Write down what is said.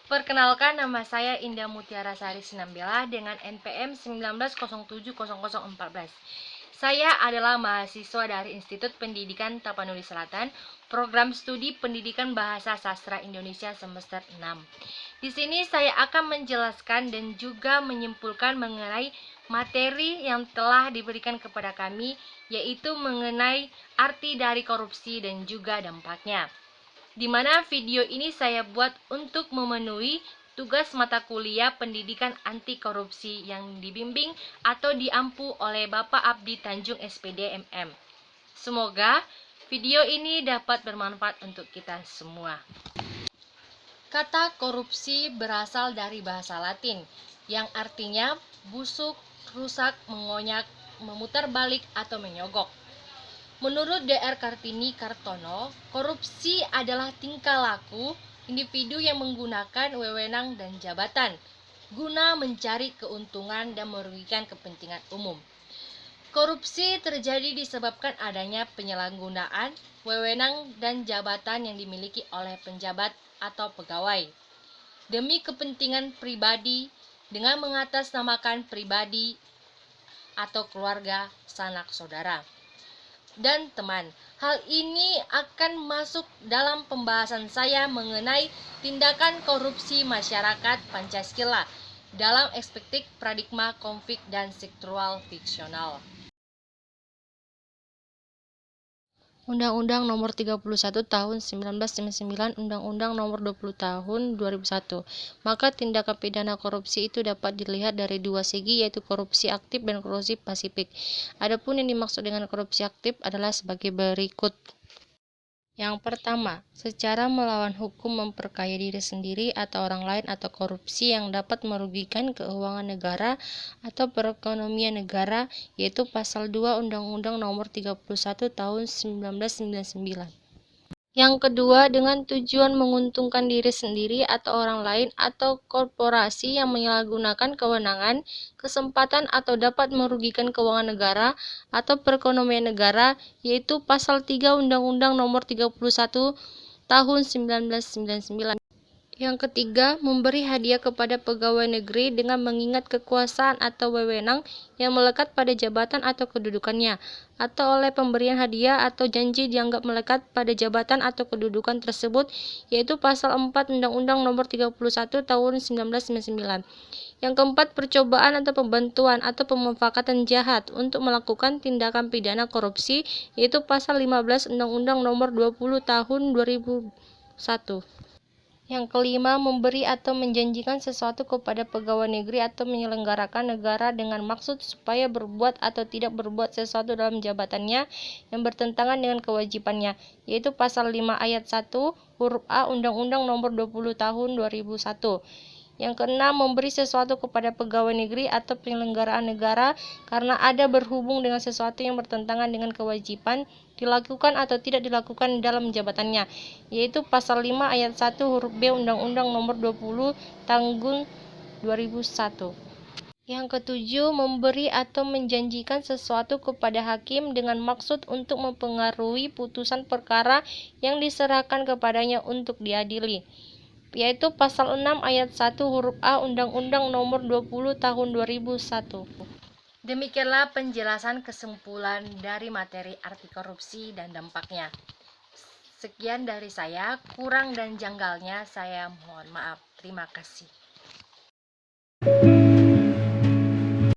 Perkenalkan, nama saya Indah Mutiara Sari Sinambela dengan NPM 19070014. Saya adalah mahasiswa dari Institut Pendidikan Tapanuli Selatan, Program Studi Pendidikan Bahasa Sastra Indonesia semester 6. Di sini saya akan menjelaskan dan juga menyimpulkan mengenai materi yang telah diberikan kepada kami, yaitu mengenai arti dari korupsi dan juga dampaknya. Di mana video ini saya buat untuk memenuhi tugas mata kuliah pendidikan anti korupsi yang dibimbing atau diampu oleh Bapak Abdi Tanjung SPD MM. Semoga video ini dapat bermanfaat untuk kita semua. Kata korupsi berasal dari bahasa Latin yang artinya busuk, rusak, mengonyak, memutar balik atau menyogok. Menurut Dr. Kartini Kartono, korupsi adalah tingkah laku individu yang menggunakan wewenang dan jabatan guna mencari keuntungan dan merugikan kepentingan umum. Korupsi terjadi disebabkan adanya penyalahgunaan wewenang dan jabatan yang dimiliki oleh penjabat atau pegawai demi kepentingan pribadi dengan mengatasnamakan pribadi atau keluarga, sanak saudara, dan teman. Hal ini akan masuk dalam pembahasan saya mengenai tindakan korupsi masyarakat Pancasila dalam perspektif paradigma konflik dan struktural fiksional. Undang-Undang Nomor 31 Tahun 1999, Undang-Undang Nomor 20 Tahun 2001. Maka tindakan pidana korupsi itu dapat dilihat dari dua segi, yaitu korupsi aktif dan korupsi pasifik. Adapun yang dimaksud dengan korupsi aktif adalah sebagai berikut. Yang pertama, secara melawan hukum memperkaya diri sendiri atau orang lain atau korupsi yang dapat merugikan keuangan negara atau perekonomian negara, yaitu pasal 2 Undang-Undang Nomor 31 Tahun 1999. Yang kedua, dengan tujuan menguntungkan diri sendiri atau orang lain atau korporasi yang menyalahgunakan kewenangan, kesempatan atau dapat merugikan keuangan negara atau perekonomian negara, yaitu pasal 3 Undang-Undang Nomor 31 Tahun 1999. Yang ketiga, memberi hadiah kepada pegawai negeri dengan mengingat kekuasaan atau wewenang yang melekat pada jabatan atau kedudukannya, atau oleh pemberian hadiah atau janji dianggap melekat pada jabatan atau kedudukan tersebut, yaitu pasal 4 Undang-Undang Nomor 31 Tahun 1999. Yang keempat, percobaan atau pembantuan atau pemufakatan jahat untuk melakukan tindakan pidana korupsi, yaitu pasal 15 Undang-Undang Nomor 20 Tahun 2001. Yang kelima, memberi atau menjanjikan sesuatu kepada pegawai negeri atau menyelenggarakan negara dengan maksud supaya berbuat atau tidak berbuat sesuatu dalam jabatannya yang bertentangan dengan kewajibannya, yaitu pasal 5 ayat 1 huruf A Undang-Undang Nomor 20 Tahun 2001. Yang keenam, memberi sesuatu kepada pegawai negeri atau penyelenggaraan negara karena ada berhubung dengan sesuatu yang bertentangan dengan kewajiban dilakukan atau tidak dilakukan dalam jabatannya, yaitu pasal 5 ayat 1 huruf B Undang-Undang Nomor 20 Tahun 2001. Yang ketujuh, memberi atau menjanjikan sesuatu kepada hakim dengan maksud untuk mempengaruhi putusan perkara yang diserahkan kepadanya untuk diadili, yaitu pasal 6 ayat 1 huruf A Undang-Undang Nomor 20 Tahun 2001. Demikianlah penjelasan kesimpulan dari materi arti korupsi dan dampaknya. Sekian dari saya, kurang dan janggalnya saya mohon maaf. Terima kasih.